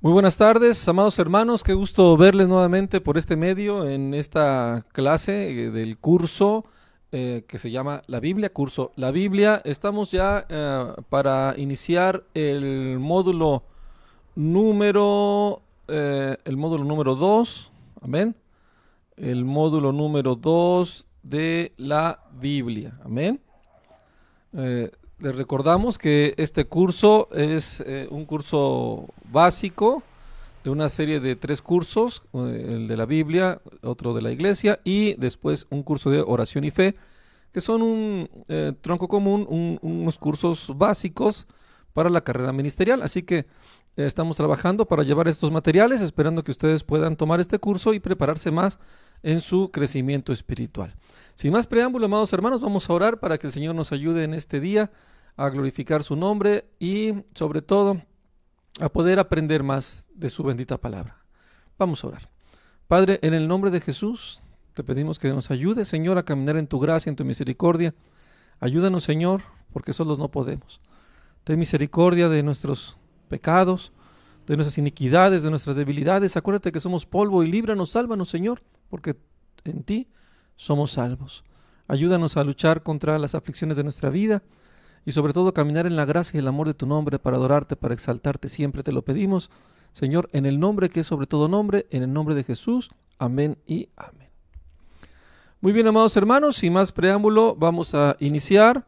Muy buenas tardes, amados hermanos, qué gusto verles nuevamente por este medio en esta clase del curso que se llama La Biblia, curso La Biblia. Estamos ya para iniciar el módulo número 2, amén, el módulo número 2 de la Biblia, amén. Les recordamos que este curso es un curso básico de una serie de 3 cursos, el de la Biblia, otro de la iglesia y después un curso de oración y fe, que son un tronco común, unos cursos básicos para la carrera ministerial. Así que estamos trabajando para llevar estos materiales, esperando que ustedes puedan tomar este curso y prepararse más en su crecimiento espiritual. Sin más preámbulo, amados hermanos, vamos a orar para que el Señor nos ayude en este día a glorificar su nombre y sobre todo a poder aprender más de su bendita palabra. Vamos a orar. Padre, en el nombre de Jesús te pedimos que nos ayude, Señor, a caminar en tu gracia, en tu misericordia. Ayúdanos, Señor, porque solos no podemos. Ten misericordia de nuestros pecados, de nuestras iniquidades, de nuestras debilidades. Acuérdate que somos polvo y líbranos, sálvanos, Señor, porque en ti somos salvos. Ayúdanos a luchar contra las aflicciones de nuestra vida y sobre todo caminar en la gracia y el amor de tu nombre para adorarte, para exaltarte siempre. Te lo pedimos, Señor, en el nombre que es sobre todo nombre, en el nombre de Jesús. Amén y amén. Muy bien, amados hermanos, sin más preámbulo, vamos a iniciar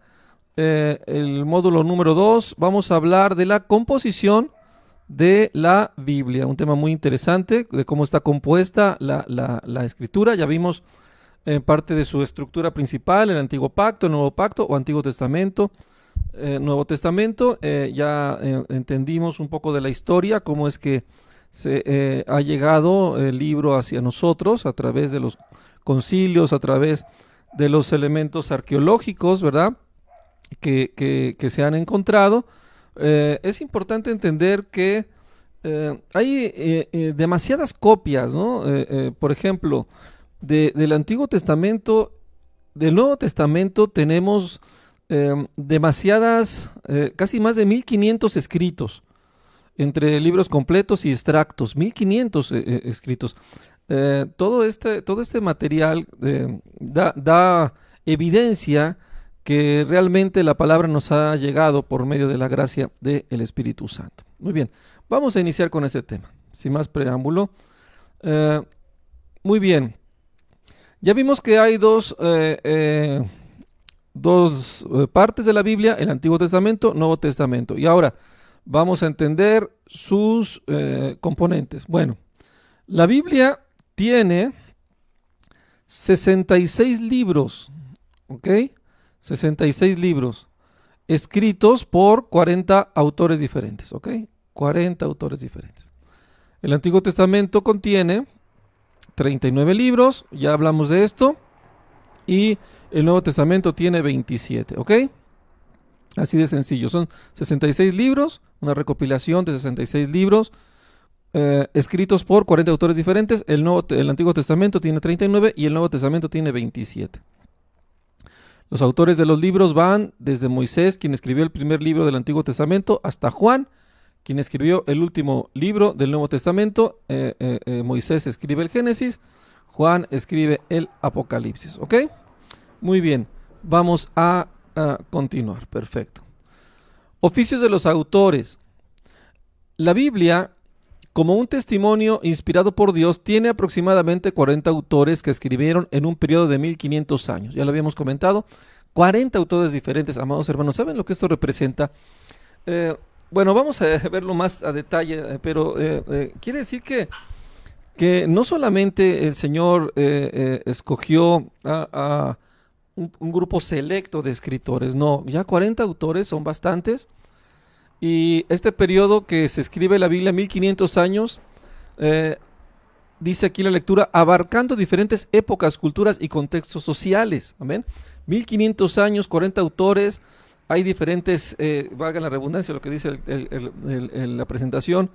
el módulo número 2. Vamos a hablar de la composición de la Biblia, un tema muy interesante de cómo está compuesta la escritura. Ya vimos parte de su estructura principal, el Antiguo Pacto, el Nuevo Pacto o Antiguo Testamento. Nuevo Testamento, ya entendimos un poco de la historia, cómo es que se ha llegado el libro hacia nosotros a través de los concilios, a través de los elementos arqueológicos, ¿verdad?, que se han encontrado. Es importante entender que hay demasiadas copias, ¿no? Por ejemplo, del Antiguo Testamento, del Nuevo Testamento tenemos demasiadas, casi más de 1500 escritos, entre libros completos y extractos, 1500 escritos. Todo este material da evidencia que realmente la palabra nos ha llegado por medio de la gracia del Espíritu Santo. Muy bien, vamos a iniciar con este tema, sin más preámbulo. Muy bien, ya vimos que hay dos partes de la Biblia, el Antiguo Testamento, Nuevo Testamento. Y ahora vamos a entender sus componentes. Bueno, la Biblia tiene 66 libros, ¿ok? 66 libros escritos por 40 autores diferentes, ¿ok? 40 autores diferentes. El Antiguo Testamento contiene 39 libros, ya hablamos de esto, y el Nuevo Testamento tiene 27, ¿ok? Así de sencillo, son 66 libros, una recopilación de 66 libros escritos por 40 autores diferentes. El Antiguo Testamento tiene 39 y el Nuevo Testamento tiene 27. Los autores de los libros van desde Moisés, quien escribió el primer libro del Antiguo Testamento, hasta Juan, quien escribió el último libro del Nuevo Testamento. Moisés escribe el Génesis, Juan escribe el Apocalipsis, ¿ok? Muy bien, vamos a continuar, perfecto. Oficios de los autores. La Biblia, como un testimonio inspirado por Dios, tiene aproximadamente 40 autores que escribieron en un periodo de 1500 años. Ya lo habíamos comentado, 40 autores diferentes, amados hermanos. ¿Saben lo que esto representa? Bueno, vamos a verlo más a detalle, pero quiere decir que no solamente el Señor escogió a un grupo selecto de escritores, no, ya 40 autores son bastantes. Y este periodo que se escribe la Biblia, 1500 años, dice aquí la lectura, abarcando diferentes épocas, culturas y contextos sociales. Amén. 1500 años, 40 autores, hay diferentes, valga la redundancia, lo que dice la presentación.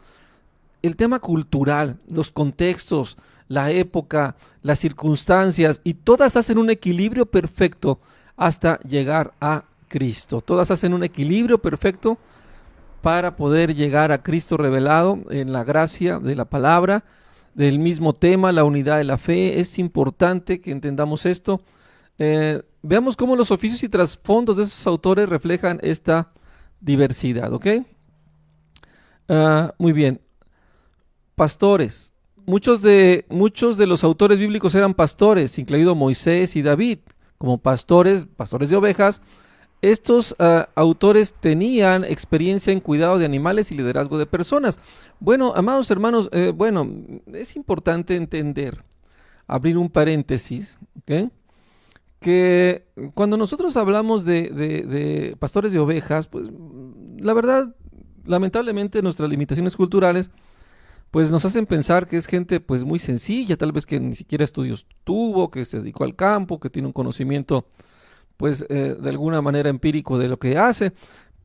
El tema cultural, los contextos, la época, las circunstancias, y todas hacen un equilibrio perfecto hasta llegar a Cristo. Todas hacen un equilibrio perfecto para poder llegar a Cristo revelado en la gracia de la palabra, del mismo tema, la unidad de la fe. Es importante que entendamos esto. Veamos cómo los oficios y trasfondos de esos autores reflejan esta diversidad, ¿ok? Muy bien. Pastores. Muchos de los autores bíblicos eran pastores, incluido Moisés y David, como pastores de ovejas. Estos autores tenían experiencia en cuidado de animales y liderazgo de personas. Bueno, amados hermanos, es importante entender, abrir un paréntesis, ¿ok? Que cuando nosotros hablamos de pastores de ovejas, pues la verdad, lamentablemente nuestras limitaciones culturales pues nos hacen pensar que es gente pues muy sencilla, tal vez que ni siquiera estudios tuvo, que se dedicó al campo, que tiene un conocimiento pues de alguna manera empírico de lo que hace.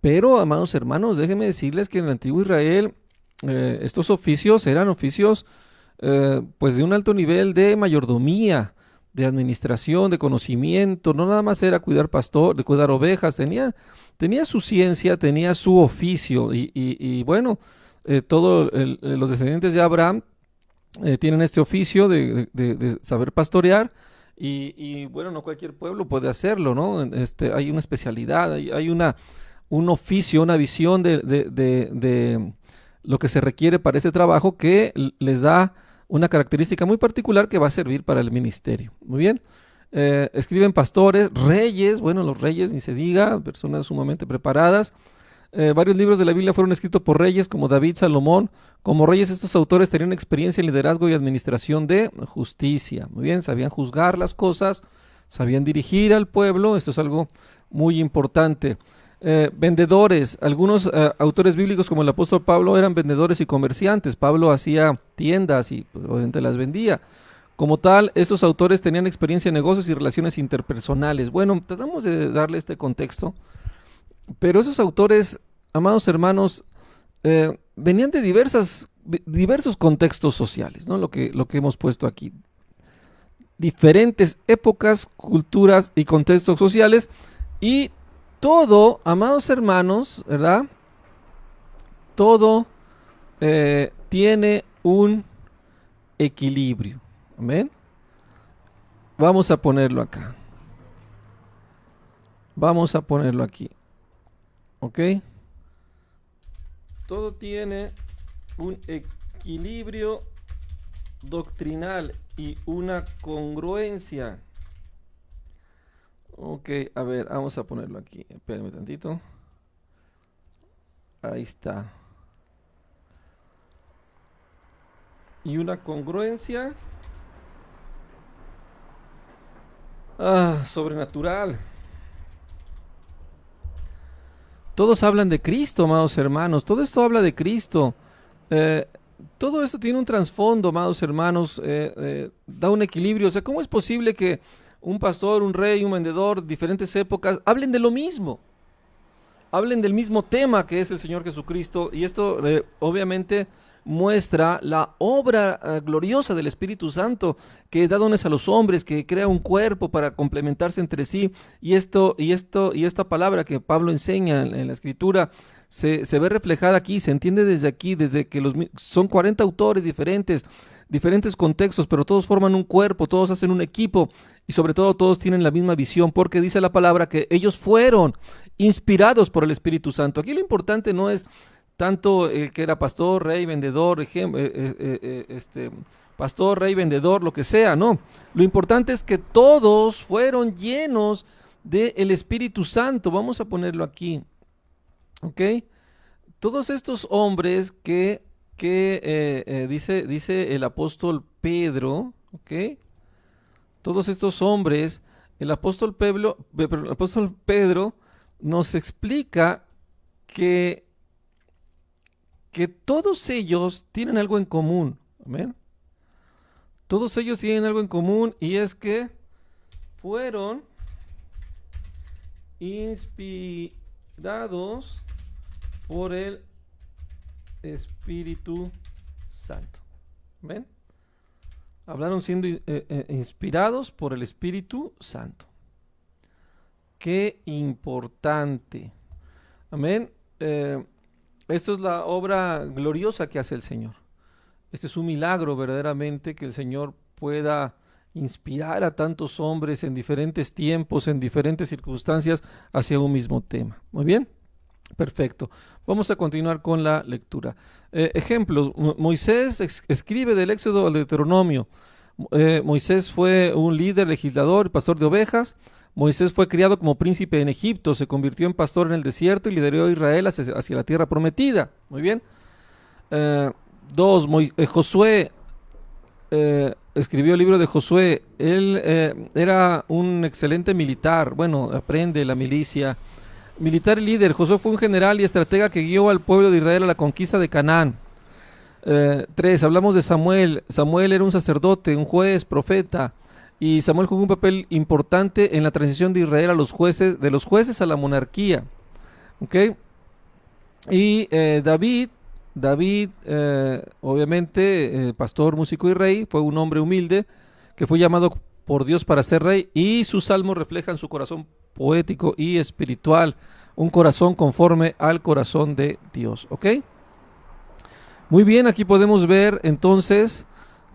Pero, amados hermanos, déjenme decirles que en el antiguo Israel estos oficios eran oficios pues de un alto nivel de mayordomía, de administración, de conocimiento. No nada más era cuidar de cuidar ovejas, tenía su ciencia, tenía su oficio y bueno, todos los descendientes de Abraham tienen este oficio de saber pastorear. Y bueno, no cualquier pueblo puede hacerlo, ¿no? Hay una especialidad, hay un oficio, una visión de lo que se requiere para ese trabajo que les da una característica muy particular que va a servir para el ministerio. Muy bien. Escriben pastores, reyes, bueno, los reyes ni se diga, personas sumamente preparadas. Varios libros de la Biblia fueron escritos por reyes como David, Salomón. Como reyes, estos autores tenían experiencia en liderazgo y administración de justicia. Muy bien, sabían juzgar las cosas, sabían dirigir al pueblo. Esto es algo muy importante. Vendedores. Algunos autores bíblicos como el apóstol Pablo eran vendedores y comerciantes. Pablo hacía tiendas y pues, obviamente las vendía. Como tal, estos autores tenían experiencia en negocios y relaciones interpersonales. Bueno, tratamos de darle este contexto. Pero esos autores, amados hermanos, venían de diversos contextos sociales, ¿no? Lo que hemos puesto aquí. Diferentes épocas, culturas y contextos sociales. Y todo, amados hermanos, ¿verdad? Todo tiene un equilibrio. Amén. Vamos a ponerlo acá. Vamos a ponerlo aquí. ¿Ok? Todo tiene un equilibrio doctrinal y una congruencia. Ok, a ver, vamos a ponerlo aquí. Espérenme tantito. Ahí está. Y una congruencia sobrenatural. Todos hablan de Cristo, amados hermanos. Todo esto habla de Cristo. Todo esto tiene un trasfondo, amados hermanos. Da un equilibrio. O sea, ¿cómo es posible que un pastor, un rey, un vendedor, diferentes épocas, hablen de lo mismo? Hablen del mismo tema que es el Señor Jesucristo. Y esto obviamente muestra la obra gloriosa del Espíritu Santo que da dones a los hombres, que crea un cuerpo para complementarse entre sí. Y esta palabra que Pablo enseña en la Escritura se ve reflejada aquí, se entiende desde aquí, desde que son 40 autores diferentes contextos, pero todos forman un cuerpo, todos hacen un equipo y sobre todo todos tienen la misma visión, porque dice la palabra que ellos fueron inspirados por el Espíritu Santo. Aquí lo importante no es tanto el que era pastor, rey, vendedor, pastor, rey, vendedor, lo que sea, no. Lo importante es que todos fueron llenos del Espíritu Santo. Vamos a ponerlo aquí, ¿ok? Todos estos hombres que dice el apóstol Pedro, ¿ok? Todos estos hombres, el apóstol Pedro nos explica que todos ellos tienen algo en común. ¿Amén? todos ellos tienen algo en común, y es que fueron inspirados por el Espíritu Santo. ¿Ven? Hablaron siendo inspirados por el Espíritu Santo. Qué importante. Amén. Esto es la obra gloriosa que hace el Señor. Este es un milagro verdaderamente, que el Señor pueda inspirar a tantos hombres en diferentes tiempos, en diferentes circunstancias, hacia un mismo tema. Muy bien. Perfecto. Vamos a continuar con la lectura. Ejemplos. Moisés escribe del Éxodo al Deuteronomio. Moisés fue un líder, legislador, pastor de ovejas. Moisés fue criado como príncipe en Egipto, se convirtió en pastor en el desierto y lideró a Israel hacia la tierra prometida. Muy bien. Josué escribió el libro de Josué. Él era un excelente militar. Bueno, aprende la milicia. Militar y líder. Josué fue un general y estratega que guió al pueblo de Israel a la conquista de Canaán. 3. Hablamos de Samuel. Samuel era un sacerdote, un juez, profeta. Y Samuel jugó un papel importante en la transición de Israel a los jueces, de los jueces a la monarquía. ¿Okay? Y David, obviamente, pastor, músico y rey, fue un hombre humilde que fue llamado por Dios para ser rey, y sus salmos reflejan su corazón poético y espiritual, un corazón conforme al corazón de Dios. ¿Ok? Muy bien, aquí podemos ver entonces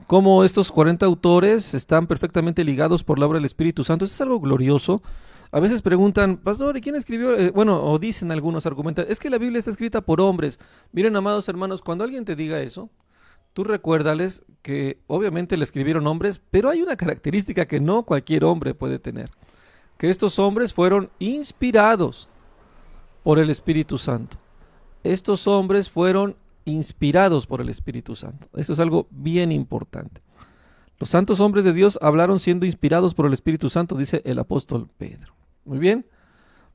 cómo estos 40 autores están perfectamente ligados por la obra del Espíritu Santo. Eso es algo glorioso. A veces preguntan, pastor, ¿y quién escribió? O dicen algunos, argumentan, es que la Biblia está escrita por hombres. Miren, amados hermanos, cuando alguien te diga eso, tú recuérdales que obviamente le escribieron hombres, pero hay una característica que no cualquier hombre puede tener, que estos hombres fueron inspirados por el Espíritu Santo. Estos hombres fueron inspirados por el Espíritu Santo. Eso es algo bien importante. Los santos hombres de Dios hablaron siendo inspirados por el Espíritu Santo, dice el apóstol Pedro. Muy bien,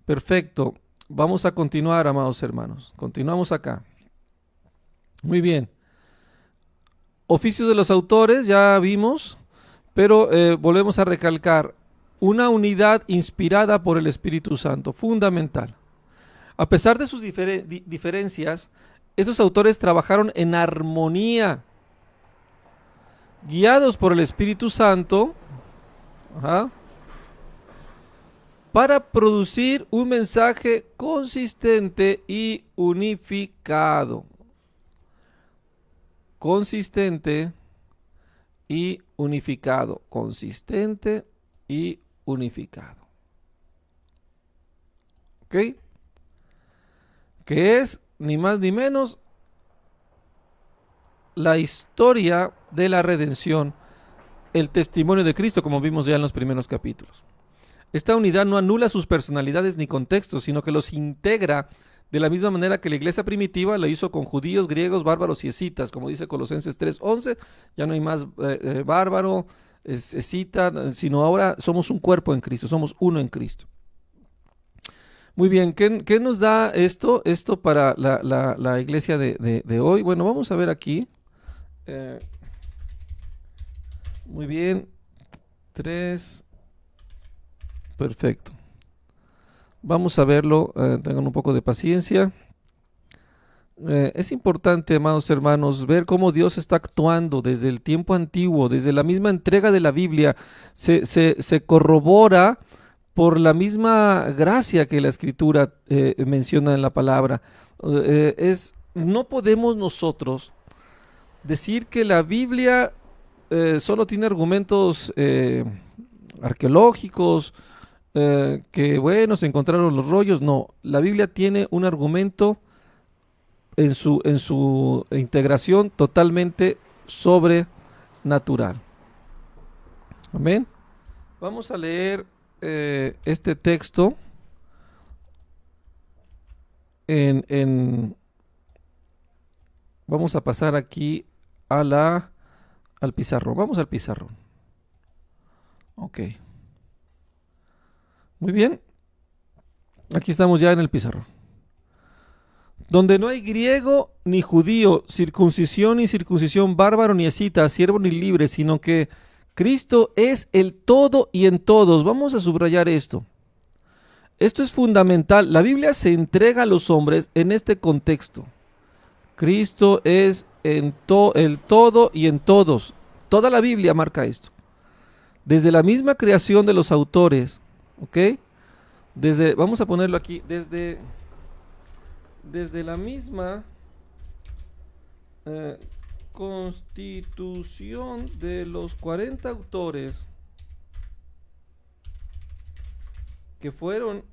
perfecto. Vamos a continuar, amados hermanos. Continuamos acá. Muy bien. Oficios de los autores, ya vimos, pero volvemos a recalcar. Una unidad inspirada por el Espíritu Santo, fundamental. A pesar de sus diferencias, estos autores trabajaron en armonía, guiados por el Espíritu Santo, para producir un mensaje consistente y unificado. Consistente y unificado. Consistente y unificado. ¿Ok? Que es ni más ni menos la historia de la redención, el testimonio de Cristo, como vimos ya en los primeros capítulos. Esta unidad no anula sus personalidades ni contextos, sino que los integra de la misma manera que la iglesia primitiva lo hizo con judíos, griegos, bárbaros y escitas, como dice Colosenses 3:11, ya no hay más bárbaro, escita, sino ahora somos un cuerpo en Cristo, somos uno en Cristo. Muy bien, ¿qué nos da esto para la iglesia de hoy? Bueno, vamos a ver aquí. Muy bien, 3. Perfecto. Vamos a verlo, tengan un poco de paciencia. Es importante, amados hermanos, ver cómo Dios está actuando desde el tiempo antiguo, desde la misma entrega de la Biblia. Se corrobora por la misma gracia que la Escritura menciona en la palabra. No podemos nosotros decir que la Biblia solo tiene argumentos arqueológicos, que bueno, se encontraron los rollos. No, la Biblia tiene un argumento en su integración totalmente sobrenatural. Amén. Vamos a leer este texto vamos a pasar aquí al pizarrón. Vamos al pizarrón. Ok. Muy bien. Aquí estamos ya en el pizarrón. donde no hay griego ni judío, circuncisión ni circuncisión, bárbaro ni escita, siervo ni libre, sino que Cristo es el todo y en todos. Vamos a subrayar esto. Esto es fundamental. La Biblia se entrega a los hombres en este contexto. Cristo es el todo y en todos. Toda la Biblia marca esto. Desde la misma creación de los autores, ¿ok? Vamos a ponerlo aquí, desde la misma constitución de los 40 autores que fueron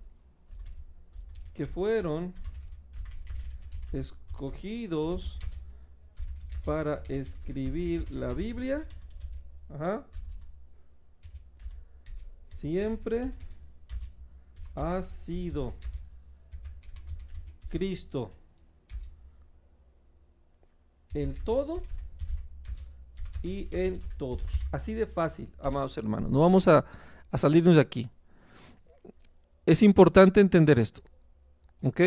escogidos para escribir la Biblia, siempre ha sido Cristo en todo y en todos. Así de fácil, amados hermanos. No vamos a salirnos de aquí. Es importante entender esto, ¿ok?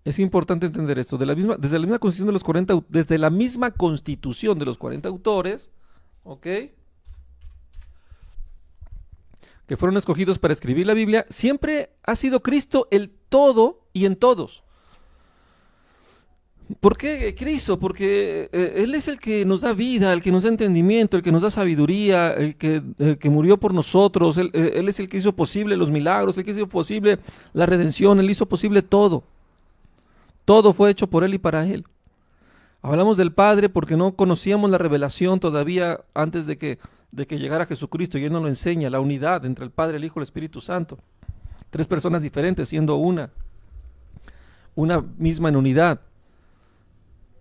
Es importante entender esto. Desde la misma constitución de los 40, desde la misma constitución de los 40 autores, ¿ok?, que fueron escogidos para escribir la Biblia, siempre ha sido Cristo el todo y en todos. ¿Por qué Cristo? Porque Él es el que nos da vida, el que nos da entendimiento, el que nos da sabiduría, el que murió por nosotros. Él es el que hizo posible los milagros, el que hizo posible la redención, Él hizo posible todo. Todo fue hecho por Él y para Él. Hablamos del Padre porque no conocíamos la revelación todavía antes de que llegara Jesucristo, y Él nos lo enseña, la unidad entre el Padre, el Hijo y el Espíritu Santo. 3 personas diferentes siendo una misma en unidad.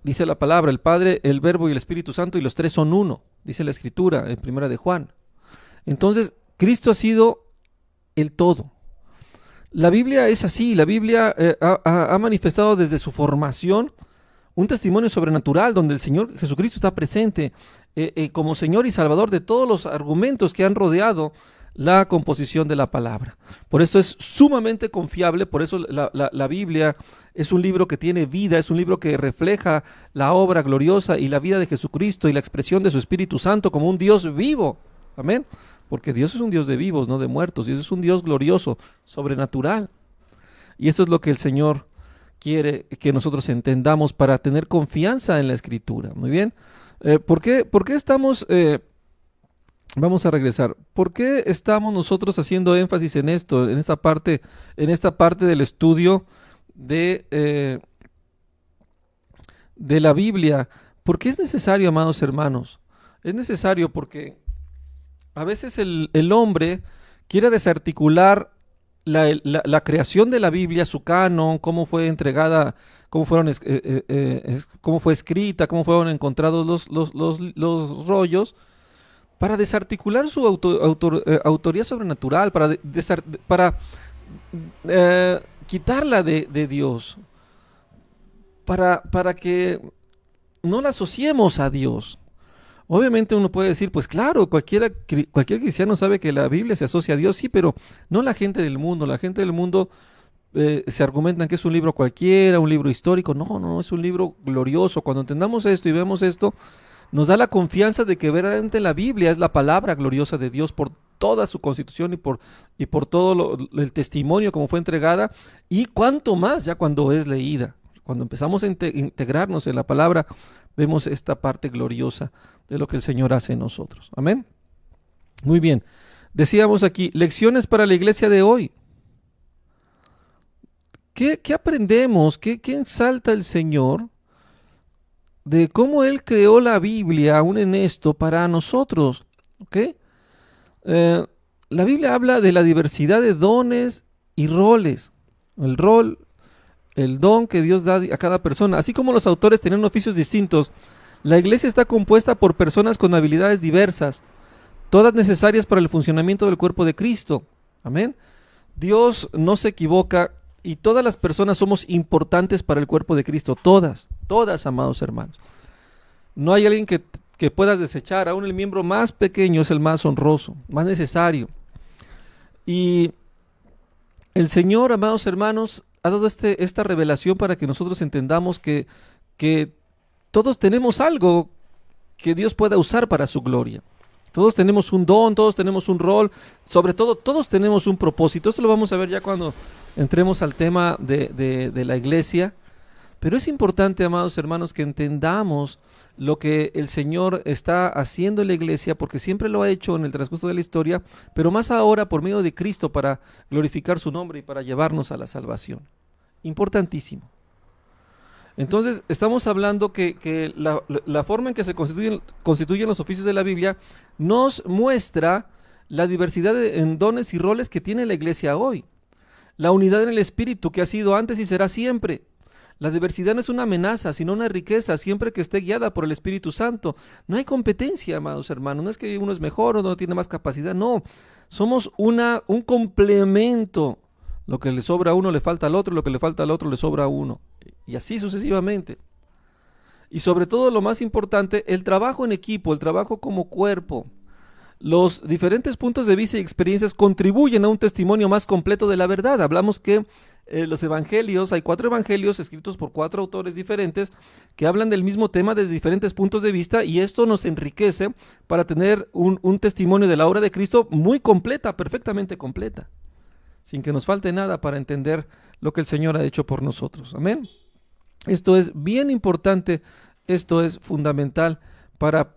Dice la palabra, el Padre, el Verbo y el Espíritu Santo, y los 3 son uno, dice la Escritura en 1 de Juan. Entonces, Cristo ha sido el todo. La Biblia es así, la Biblia ha manifestado desde su formación un testimonio sobrenatural donde el Señor Jesucristo está presente como Señor y Salvador de todos los argumentos que han rodeado la composición de la palabra. Por eso es sumamente confiable, por eso la Biblia es un libro que tiene vida, es un libro que refleja la obra gloriosa y la vida de Jesucristo y la expresión de su Espíritu Santo como un Dios vivo. Amén. Porque Dios es un Dios de vivos, no de muertos. Dios es un Dios glorioso, sobrenatural. Y esto es lo que el Señor quiere que nosotros entendamos para tener confianza en la Escritura. Muy bien. ¿Por qué estamos... vamos a regresar. ¿Por qué estamos nosotros haciendo énfasis en esto, en esta parte del estudio de la Biblia? ¿Por qué es necesario, amados hermanos? Es necesario porque a veces el hombre quiere desarticular la creación de la Biblia, su canon, cómo fue entregada, cómo fue escrita, cómo fueron encontrados los rollos, para desarticular su autoría sobrenatural, para quitarla de Dios, para que no la asociemos a Dios. Obviamente uno puede decir, pues claro, cualquier cristiano sabe que la Biblia se asocia a Dios, sí, pero no la gente del mundo. La gente del mundo se argumentan que es un libro cualquiera, un libro histórico. No, es un libro glorioso. Cuando entendamos esto y vemos esto, nos da la confianza de que verdaderamente la Biblia es la palabra gloriosa de Dios por toda su constitución y por todo el testimonio como fue entregada, y cuanto más ya cuando es leída. Cuando empezamos a integrarnos en la palabra, vemos esta parte gloriosa de lo que el Señor hace en nosotros. Amén. Muy bien. Decíamos aquí, lecciones para la iglesia de hoy. ¿Qué aprendemos? ¿Qué ensalta el Señor de cómo Él creó la Biblia aún en esto para nosotros? ¿Ok? La Biblia habla de la diversidad de dones y roles. El don que Dios da a cada persona. Así como los autores tenían oficios distintos, la iglesia está compuesta por personas con habilidades diversas, todas necesarias para el funcionamiento del cuerpo de Cristo. Amén. Dios no se equivoca y todas las personas somos importantes para el cuerpo de Cristo. Todas, amados hermanos. No hay alguien que puedas desechar. Aún el miembro más pequeño es el más honroso, más necesario. Y el Señor, amados hermanos, ha dado esta revelación para que nosotros entendamos que todos tenemos algo que Dios pueda usar para su gloria. Todos tenemos un don, todos tenemos un rol, sobre todo todos tenemos un propósito. Esto lo vamos a ver ya cuando entremos al tema de la iglesia. Pero es importante, amados hermanos, que entendamos lo que el Señor está haciendo en la iglesia, porque siempre lo ha hecho en el transcurso de la historia, pero más ahora por medio de Cristo para glorificar su nombre y para llevarnos a la salvación. Importantísimo. Entonces, estamos hablando que la forma en que se constituyen los oficios de la Biblia nos muestra la diversidad en dones y roles que tiene la iglesia hoy. La unidad en el Espíritu que ha sido antes y será siempre. La diversidad no es una amenaza, sino una riqueza, siempre que esté guiada por el Espíritu Santo. No hay competencia, amados hermanos. No es que uno es mejor o no tiene más capacidad. No, somos un complemento. Lo que le sobra a uno le falta al otro, lo que le falta al otro le sobra a uno. Y así sucesivamente. Y sobre todo, lo más importante, el trabajo en equipo, el trabajo como cuerpo. Los diferentes puntos de vista y experiencias contribuyen a un testimonio más completo de la verdad. Hablamos que los evangelios, hay 4 evangelios escritos por 4 autores diferentes que hablan del mismo tema desde diferentes puntos de vista, y esto nos enriquece para tener un testimonio de la obra de Cristo muy completa, perfectamente completa, sin que nos falte nada para entender lo que el Señor ha hecho por nosotros. Amén. Esto es bien importante, esto es fundamental para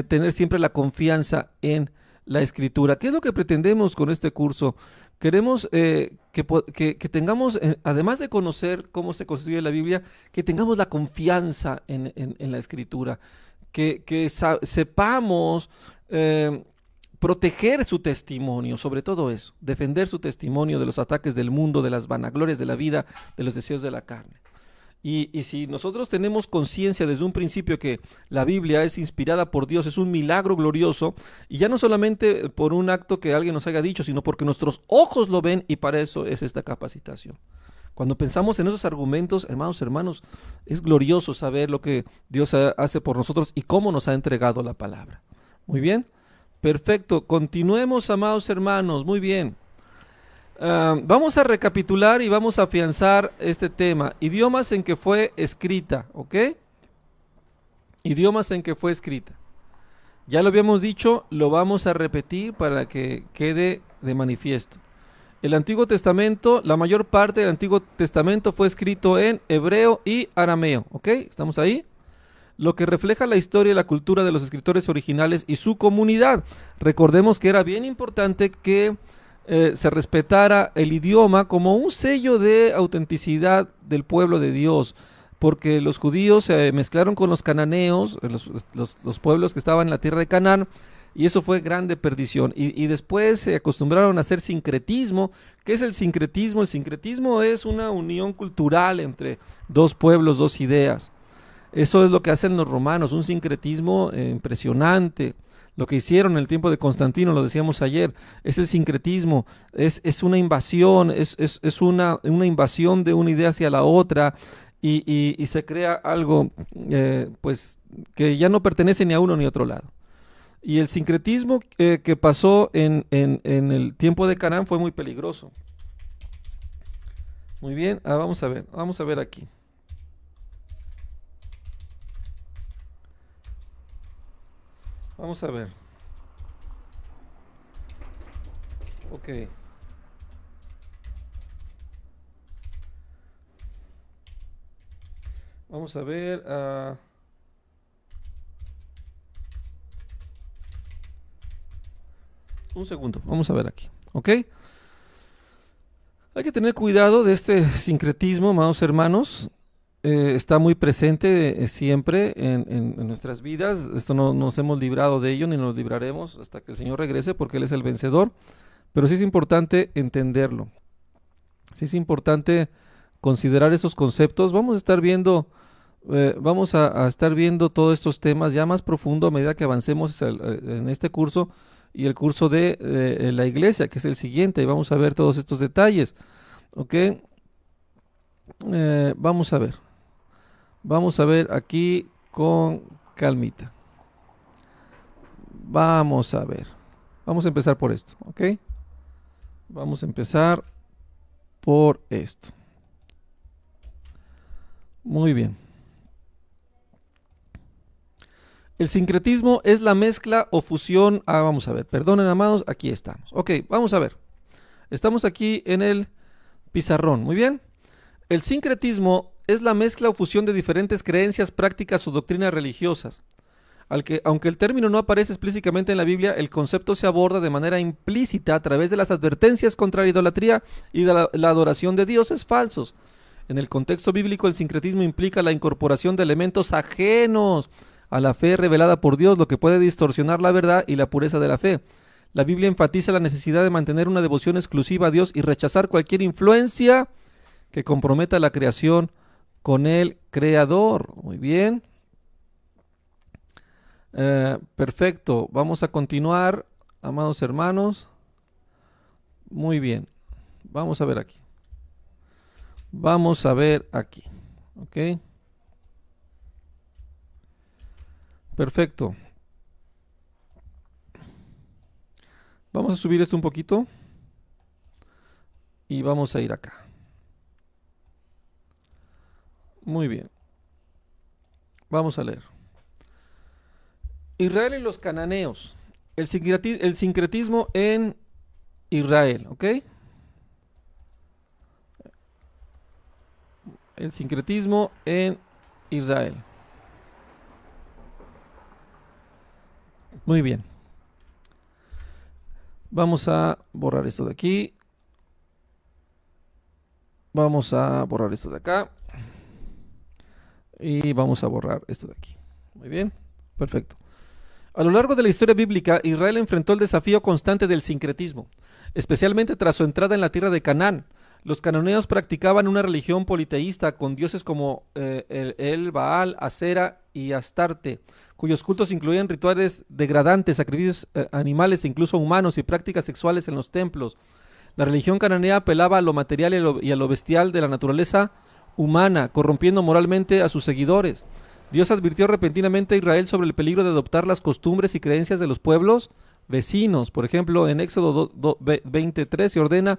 tener siempre la confianza en la Escritura. ¿Qué es lo que pretendemos con este curso? Queremos que tengamos, además de conocer cómo se constituye la Biblia, que tengamos la confianza en la Escritura, que sepamos proteger su testimonio, sobre todo eso, defender su testimonio de los ataques del mundo, de las vanaglorias de la vida, de los deseos de la carne. Y si nosotros tenemos conciencia desde un principio que la Biblia es inspirada por Dios, es un milagro glorioso, y ya no solamente por un acto que alguien nos haya dicho, sino porque nuestros ojos lo ven, y para eso es esta capacitación. Cuando pensamos en esos argumentos, hermanos, es glorioso saber lo que Dios hace por nosotros y cómo nos ha entregado la palabra. Muy bien, perfecto, continuemos, amados hermanos, muy bien. Vamos a recapitular y vamos a afianzar este tema. Idiomas en que fue escrita, ¿ok? Idiomas en que fue escrita. Ya lo habíamos dicho, lo vamos a repetir para que quede de manifiesto. El Antiguo Testamento, la mayor parte del Antiguo Testamento fue escrito en hebreo y arameo, ¿ok? ¿Estamos ahí? Lo que refleja la historia y la cultura de los escritores originales y su comunidad. Recordemos que era bien importante que se respetara el idioma como un sello de autenticidad del pueblo de Dios, porque los judíos se mezclaron con los cananeos, los pueblos que estaban en la tierra de Canaán, y eso fue grande perdición. Y después se acostumbraron a hacer sincretismo. ¿Qué es el sincretismo? El sincretismo es una unión cultural entre dos pueblos, dos ideas. Eso es lo que hacen los romanos, un sincretismo impresionante. Lo que hicieron en el tiempo de Constantino, lo decíamos ayer, es el sincretismo, es una invasión, es una invasión de una idea hacia la otra, y se crea algo pues que ya no pertenece ni a uno ni a otro lado. Y el sincretismo que pasó en el tiempo de Canaán fue muy peligroso. Muy bien, vamos a ver aquí. Vamos a ver. Ok. Vamos a ver. Un segundo. Vamos a ver aquí. Ok. Hay que tener cuidado de este sincretismo, amados hermanos. Está muy presente siempre en nuestras vidas. Esto no nos hemos librado de ello, ni nos libraremos hasta que el Señor regrese, porque Él es el vencedor. Pero sí es importante entenderlo. Sí es importante considerar esos conceptos. Vamos a estar viendo todos estos temas ya más profundo a medida que avancemos en este curso y el curso de la iglesia, que es el siguiente. Y vamos a ver todos estos detalles. ¿Ok? Vamos a ver. Vamos a ver aquí con calmita. Vamos a ver. Vamos a empezar por esto, ¿ok? Vamos a empezar por esto. Muy bien. El sincretismo es la mezcla o fusión. Vamos a ver, perdonen amados, aquí estamos. Ok, vamos a ver. Estamos aquí en el pizarrón, muy bien. El sincretismo es la mezcla o fusión de diferentes creencias, prácticas o doctrinas religiosas. Aunque el término no aparece explícitamente en la Biblia, el concepto se aborda de manera implícita a través de las advertencias contra la idolatría y de la adoración de dioses falsos. En el contexto bíblico, el sincretismo implica la incorporación de elementos ajenos a la fe revelada por Dios, lo que puede distorsionar la verdad y la pureza de la fe. La Biblia enfatiza la necesidad de mantener una devoción exclusiva a Dios y rechazar cualquier influencia que comprometa la creación con el Creador. Muy bien. Perfecto. Vamos a continuar, amados hermanos. Muy bien. Vamos a ver aquí. Vamos a ver aquí. Ok. Perfecto. Vamos a subir esto un poquito. Y vamos a ir acá. Muy bien. Vamos a leer. Israel y los cananeos. El sincretismo en Israel, ¿ok? El sincretismo en Israel. Muy bien. Vamos a borrar esto de aquí. Vamos a borrar esto de acá. Y vamos a borrar esto de aquí. Muy bien. Perfecto. A lo largo de la historia bíblica, Israel enfrentó el desafío constante del sincretismo, especialmente tras su entrada en la tierra de Canaán. Los cananeos practicaban una religión politeísta con dioses como el Baal, Asera y Astarte, cuyos cultos incluían rituales degradantes, sacrificios animales e incluso humanos y prácticas sexuales en los templos. La religión cananea apelaba a lo material y a lo bestial de la naturaleza humana, corrompiendo moralmente a sus seguidores. Dios advirtió repentinamente a Israel sobre el peligro de adoptar las costumbres y creencias de los pueblos vecinos. Por ejemplo, en Éxodo 23 se ordena: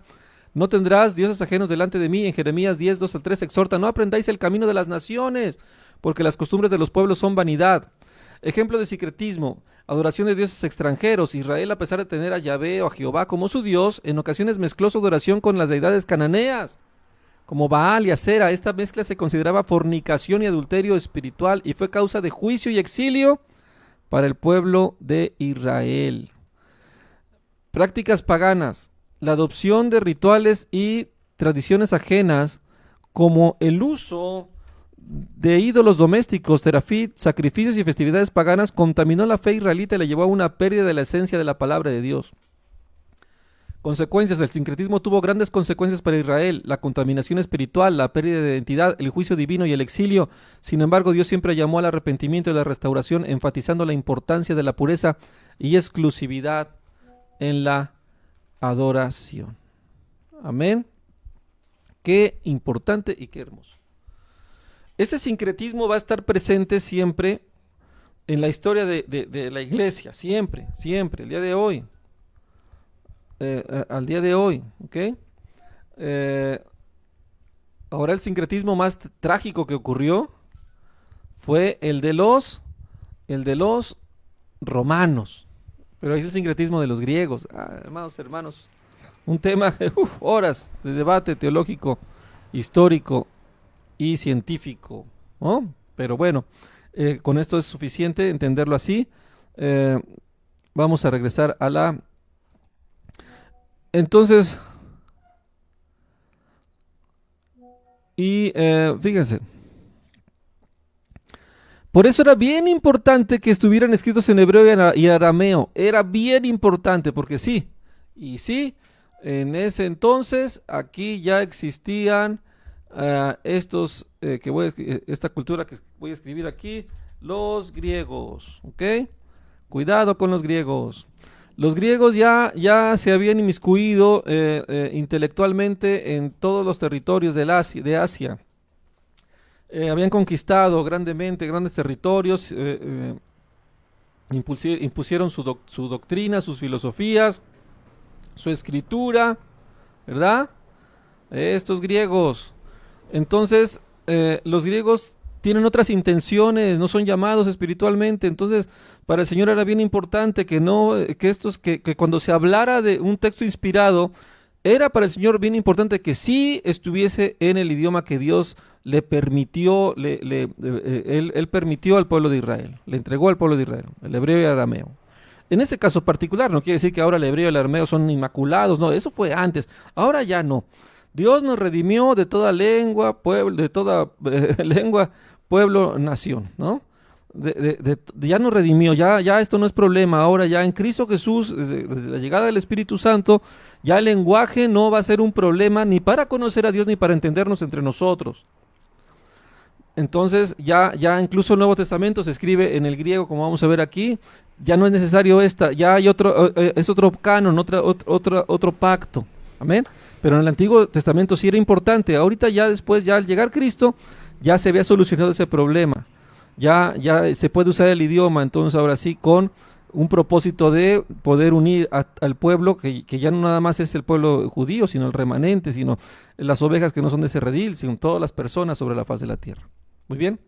no tendrás dioses ajenos delante de mí. En Jeremías 10, 2 al 3 exhorta: no aprendáis el camino de las naciones, porque las costumbres de los pueblos son vanidad. Ejemplo de sincretismo: adoración de dioses extranjeros. Israel, a pesar de tener a Yahvé o a Jehová como su Dios, en ocasiones mezcló su adoración con las deidades cananeas, como Baal y Asera. Esta mezcla se consideraba fornicación y adulterio espiritual y fue causa de juicio y exilio para el pueblo de Israel. Prácticas paganas: la adopción de rituales y tradiciones ajenas, como el uso de ídolos domésticos, terafit, sacrificios y festividades paganas, contaminó la fe israelita y le llevó a una pérdida de la esencia de la palabra de Dios. Consecuencias: el sincretismo tuvo grandes consecuencias para Israel: la contaminación espiritual, la pérdida de identidad, el juicio divino y el exilio. Sin embargo, Dios siempre llamó al arrepentimiento y la restauración, enfatizando la importancia de la pureza y exclusividad en la adoración. Amén. Qué importante y qué hermoso. Este sincretismo va a estar presente siempre en la historia de la iglesia, siempre, siempre, el día de hoy. Al día de hoy, ¿ok? Ahora el sincretismo más trágico que ocurrió fue el de los romanos, pero es el sincretismo de los griegos. Hermanos, un tema de horas de debate teológico, histórico y científico, ¿no? Pero bueno, con esto es suficiente entenderlo así. Vamos a regresar a la... Entonces, fíjense, por eso era bien importante que estuvieran escritos en hebreo y arameo. Era bien importante porque sí, y sí, en ese entonces aquí ya existían esta cultura que voy a escribir aquí, los griegos, ¿ok? Cuidado con los griegos. Los griegos ya se habían inmiscuido intelectualmente en todos los territorios de Asia. Habían conquistado grandes territorios, impusieron su doctrina, sus filosofías, su escritura, ¿verdad? Estos griegos. Entonces, los griegos tienen otras intenciones, no son llamados espiritualmente. Entonces, para el Señor era bien importante que cuando se hablara de un texto inspirado, era para el Señor bien importante que sí estuviese en el idioma que Dios le permitió, él permitió al pueblo de Israel, le entregó al pueblo de Israel, el hebreo y el arameo. En ese caso particular, no quiere decir que ahora el hebreo y el arameo son inmaculados, no, eso fue antes, ahora ya no. Dios nos redimió de toda lengua, pueblo, lengua, pueblo, nación, ¿no? Ya nos redimió, ya esto no es problema. Ahora ya en Cristo Jesús, desde la llegada del Espíritu Santo, ya el lenguaje no va a ser un problema ni para conocer a Dios ni para entendernos entre nosotros. Entonces ya incluso el Nuevo Testamento se escribe en el griego, como vamos a ver aquí. Ya no es necesario ya hay es otro canon, otro pacto. Amén. Pero en el Antiguo Testamento sí era importante. Ahorita ya después, ya al llegar Cristo, ya se había solucionado ese problema. Ya se puede usar el idioma, entonces ahora sí, con un propósito de poder unir al pueblo, que ya no nada más es el pueblo judío, sino el remanente, sino las ovejas que no son de ese redil, sino todas las personas sobre la faz de la tierra. Muy bien.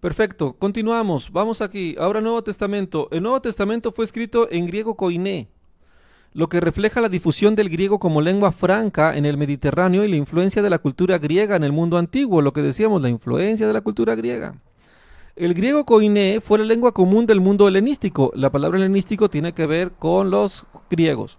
Perfecto, continuamos. Vamos aquí, ahora Nuevo Testamento. El Nuevo Testamento fue escrito en griego koiné, lo que refleja la difusión del griego como lengua franca en el Mediterráneo y la influencia de la cultura griega en el mundo antiguo, lo que decíamos, la influencia de la cultura griega. El griego koiné fue la lengua común del mundo helenístico. La palabra helenístico tiene que ver con los griegos.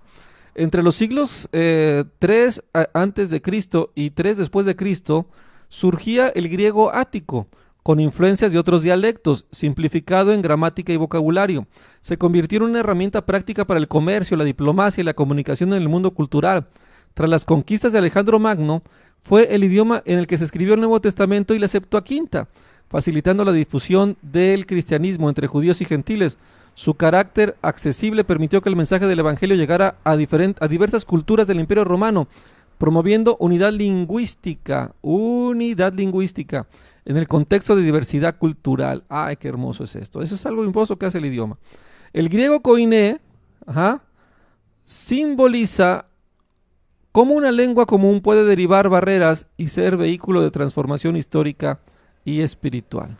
Entre los siglos 3 antes de Cristo y 3 después de Cristo, surgía el griego ático, con influencias de otros dialectos, simplificado en gramática y vocabulario. Se convirtió en una herramienta práctica para el comercio, la diplomacia y la comunicación en el mundo cultural. Tras las conquistas de Alejandro Magno, fue el idioma en el que se escribió el Nuevo Testamento y la Septuaginta, facilitando la difusión del cristianismo entre judíos y gentiles. Su carácter accesible permitió que el mensaje del Evangelio llegara a diversas culturas del Imperio Romano, promoviendo unidad lingüística en el contexto de diversidad cultural. ¡Ay, qué hermoso es esto! Eso es algo hermoso que hace el idioma. El griego koiné simboliza cómo una lengua común puede derivar barreras y ser vehículo de transformación histórica y espiritual.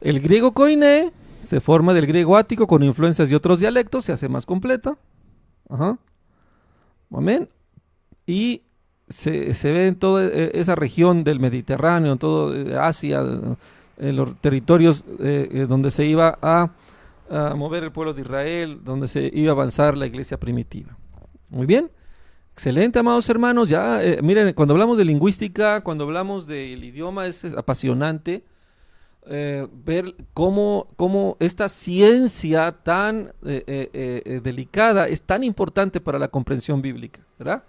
El griego koiné se forma del griego ático con influencias de otros dialectos, se hace más completa. Amén. Y se ve en toda esa región del Mediterráneo, en toda Asia, en los territorios donde se iba a mover el pueblo de Israel, donde se iba a avanzar la iglesia primitiva. Muy bien. Excelente, amados hermanos. Ya, miren, cuando hablamos de lingüística, cuando hablamos del idioma, es apasionante ver cómo esta ciencia tan delicada es tan importante para la comprensión bíblica, ¿verdad?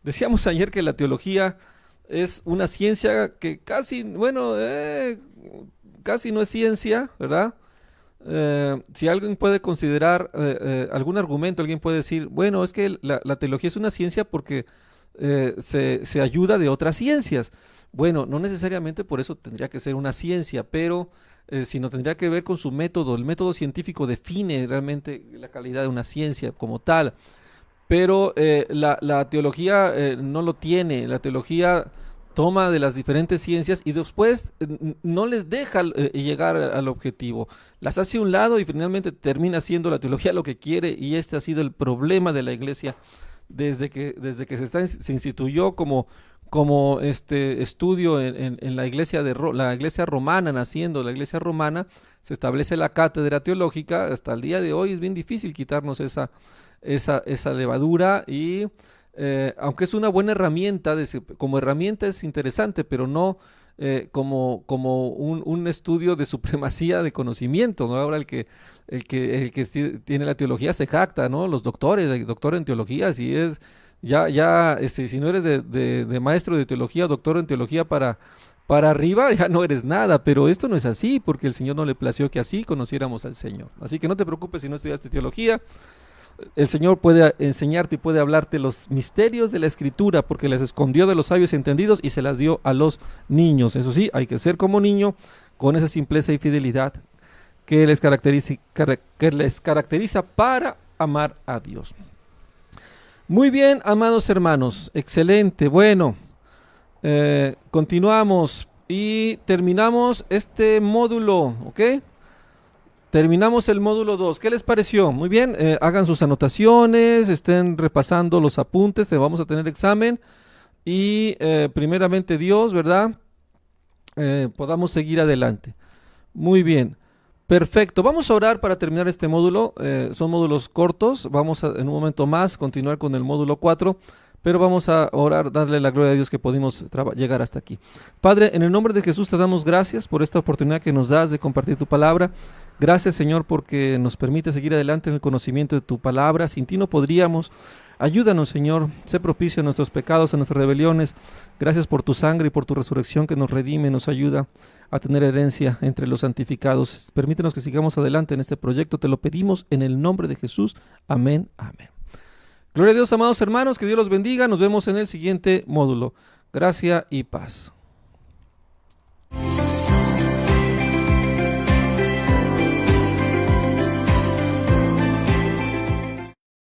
Decíamos ayer que la teología es una ciencia que casi no es ciencia, ¿verdad? Si alguien puede considerar algún argumento, alguien puede decir, bueno, es que la teología es una ciencia porque se ayuda de otras ciencias. Bueno, no necesariamente por eso tendría que ser una ciencia, pero sino tendría que ver con su método. El método científico define realmente la calidad de una ciencia como tal. Pero la teología no lo tiene. La teología toma de las diferentes ciencias y después no les deja llegar al objetivo. Las hace a un lado y finalmente termina siendo la teología lo que quiere, y este ha sido el problema de la iglesia desde que se instituyó como estudio en la iglesia la iglesia romana, naciendo la iglesia romana, se establece la cátedra teológica. Hasta el día de hoy es bien difícil quitarnos esa levadura, y aunque es una buena herramienta, como herramienta es interesante, pero no como un estudio de supremacía de conocimiento, ¿no? Ahora el que tiene la teología se jacta, ¿no? Los doctores, el doctor en teología, si es si no eres de maestro de teología, doctor en teología para arriba, ya no eres nada. Pero esto no es así, porque el Señor no le plació que así conociéramos al Señor. Así que no te preocupes si no estudiaste teología. El Señor puede enseñarte y puede hablarte los misterios de la Escritura, porque les escondió de los sabios entendidos y se las dio a los niños. Eso sí, hay que ser como niño, con esa simpleza y fidelidad que les caracteriza para amar a Dios. Muy bien, amados hermanos, excelente. Bueno, continuamos y terminamos este módulo, ¿ok? Terminamos el módulo 2. ¿Qué les pareció? Muy bien, hagan sus anotaciones, estén repasando los apuntes, te vamos a tener examen y primeramente Dios, ¿verdad? Podamos seguir adelante. Muy bien. Perfecto, vamos a orar para terminar este módulo, son módulos cortos, vamos a en un momento más continuar con el módulo 4, pero vamos a orar, darle la gloria a Dios que pudimos llegar hasta aquí. Padre, en el nombre de Jesús te damos gracias por esta oportunidad que nos das de compartir tu palabra. Gracias, Señor, porque nos permite seguir adelante en el conocimiento de tu palabra. Sin ti no podríamos. Ayúdanos, Señor, sé propicio a nuestros pecados, a nuestras rebeliones. Gracias por tu sangre y por tu resurrección que nos redime, nos ayuda a tener herencia entre los santificados. Permítenos que sigamos adelante en este proyecto. Te lo pedimos en el nombre de Jesús. Amén, amén. Gloria a Dios, amados hermanos, que Dios los bendiga. Nos vemos en el siguiente módulo. Gracia y paz.